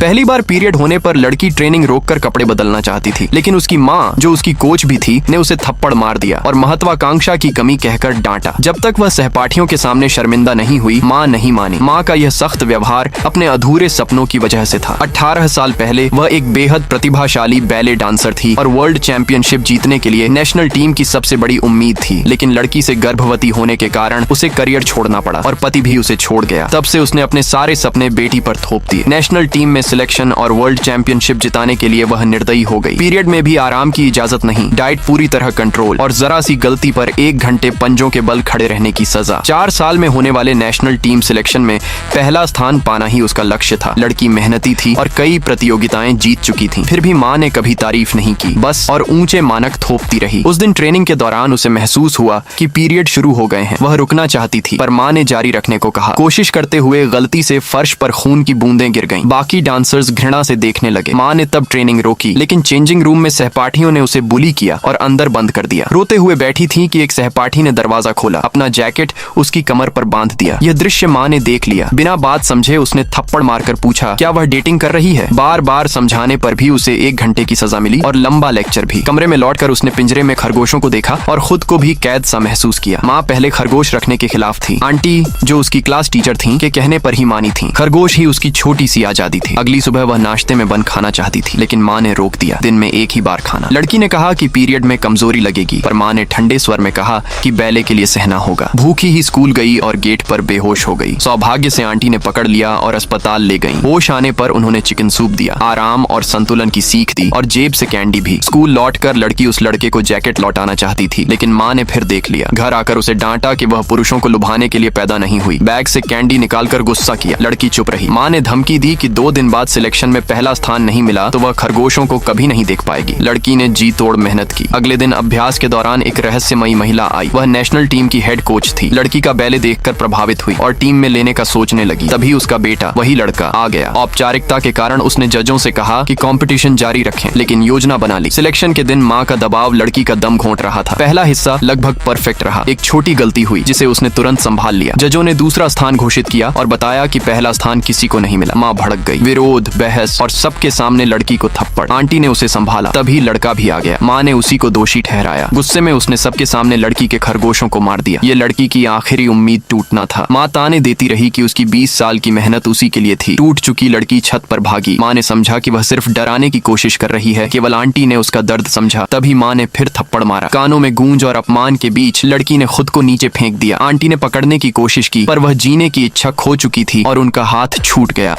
पहली बार पीरियड होने पर लड़की ट्रेनिंग रोककर कपड़े बदलना चाहती थी, लेकिन उसकी माँ, जो उसकी कोच भी थी, ने उसे थप्पड़ मार दिया और महत्वाकांक्षा की कमी कहकर डांटा। जब तक वह सहपाठियों के सामने शर्मिंदा नहीं हुई, माँ नहीं मानी। माँ का यह सख्त व्यवहार अपने अधूरे सपनों की वजह से था। 18 साल पहले वह एक बेहद प्रतिभाशाली बैले डांसर थी और वर्ल्ड चैंपियनशिप जीतने के लिए नेशनल टीम की सबसे बड़ी उम्मीद थी, लेकिन लड़की से गर्भवती होने के कारण उसे करियर छोड़ना पड़ा और पति भी उसे छोड़ गया। तब से उसने अपने सारे सपने बेटी पर थोप दिए। नेशनल टीम में सिलेक्शन और वर्ल्ड चैंपियनशिप जिताने के लिए वह निर्दयी हो गई। पीरियड में भी आराम की इजाजत नहीं, डाइट पूरी तरह कंट्रोल और जरा सी गलती पर 1 घंटे पंजों के बल खड़े रहने की सजा। 4 साल में होने वाले नेशनल टीम सिलेक्शन में पहला स्थान पाना ही उसका लक्ष्य था। लड़की मेहनती थी और कई प्रतियोगिताएं जीत चुकी थी, फिर भी माँ ने कभी तारीफ नहीं की, बस और ऊंचे मानक थोपती रही। उस दिन ट्रेनिंग के दौरान उसे महसूस हुआ कि पीरियड शुरू हो गए हैं। वह रुकना चाहती थी, पर माँ ने जारी रखने को कहा। कोशिश करते हुए गलती से फर्श पर खून की बूंदें गिर गईं। बाकी डांसर्स घृणा से देखने लगे। माँ ने तब ट्रेनिंग रोकी, लेकिन चेंजिंग रूम में सहपाठियों ने उसे बुली किया और अंदर बंद कर दिया। रोते हुए बैठी थी कि एक सहपाठी ने दरवाजा खोला, अपना जैकेट उसकी कमर पर बांध दिया। यह दृश्य माँ ने देख लिया। बिना बात समझे उसने थप्पड़ मारकर पूछा, क्या वह डेटिंग कर रही है? बार बार समझाने पर भी उसे 1 घंटे की सजा मिली और लंबा लेक्चर भी। कमरे में लौटकर उसने पिंजरे में खरगोशों को देखा और खुद को भी कैद सा महसूस किया। माँ पहले खरगोश रखने के खिलाफ थी। आंटी, जो उसकी क्लास टीचर थी, के कहने पर ही मानी थी। खरगोश ही उसकी छोटी सी आजादी थी। अगली सुबह वह नाश्ते में बन खाना चाहती थी, लेकिन माँ ने रोक दिया। दिन में 1 ही बार खाना। लड़की ने कहा कि पीरियड में कमजोरी लगेगी, पर माँ ने ठंडे स्वर में कहा कि बैले के लिए सहना होगा। भूखी ही स्कूल गई और गेट पर बेहोश हो गई। सौभाग्य से आंटी ने पकड़ लिया और अस्पताल ले गई। होश आने पर उन्होंने चिकन सूप दिया, आराम और संतुलन की सीख दी और जेब से कैंडी भी। स्कूल लौटकर लड़की उस लड़के को जैकेट लौटाना चाहती थी, लेकिन माँ ने फिर देख लिया। घर आकर उसे डांटा कि वह पुरुषों को लुभाने के लिए पैदा नहीं हुई। बैग से कैंडी निकालकर गुस्सा किया। लड़की चुप रही। माँ ने धमकी दी कि 2 दिन बाद सिलेक्शन में पहला स्थान नहीं मिला तो वह खरगोशों को कभी नहीं देख पाएगी। लड़की ने जी तोड़ मेहनत की। अगले दिन अभ्यास के दौरान एक रहस्यमयी महिला आई। वह नेशनल टीम की हेड कोच थी। लड़की का बैले देखकर प्रभावित हुई और टीम में लेने का सोचने लगी। तभी उसका बेटा, वही लड़का, आ गया। औपचारिकता के कारण उसने जजों से कहा कि कंपटीशन जारी रखें, लेकिन योजना बना ली। सिलेक्शन के दिन माँ का दबाव लड़की का दम घोंट रहा था। पहला हिस्सा लगभग परफेक्ट रहा। एक छोटी गलती हुई जिसे उसने तुरंत संभाल लिया। जजों ने दूसरा स्थान घोषित किया और बताया कि पहला स्थान किसी को नहीं मिला। माँ भड़क गई। विरोध, बहस और सबके सामने लड़की को थप्पड़। आंटी ने उसे संभाला। तभी लड़का भी आ गया। माँ ने उसी को दोषी ठहराया। गुस्से में उसने सबके सामने लड़की के खरगोशों को मार दिया। ये लड़की की आखिरी उम्मीद टूटना था। माँ ताने देती रही कि उसकी 20 साल की मेहनत उसी के लिए थी। टूट चुकी लड़की छत पर भागी। माँ ने समझा कि वह सिर्फ डराने की कोशिश कर रही है। केवल आंटी ने उसका दर्द समझा। तभी माँ ने फिर थप्पड़ मारा। कानों में गूंज और अपमान के बीच लड़की ने खुद को नीचे फेंक दिया। आंटी ने पकड़ने की कोशिश की, पर वह जीने की इच्छा खो चुकी थी और उनका हाथ छूट गया।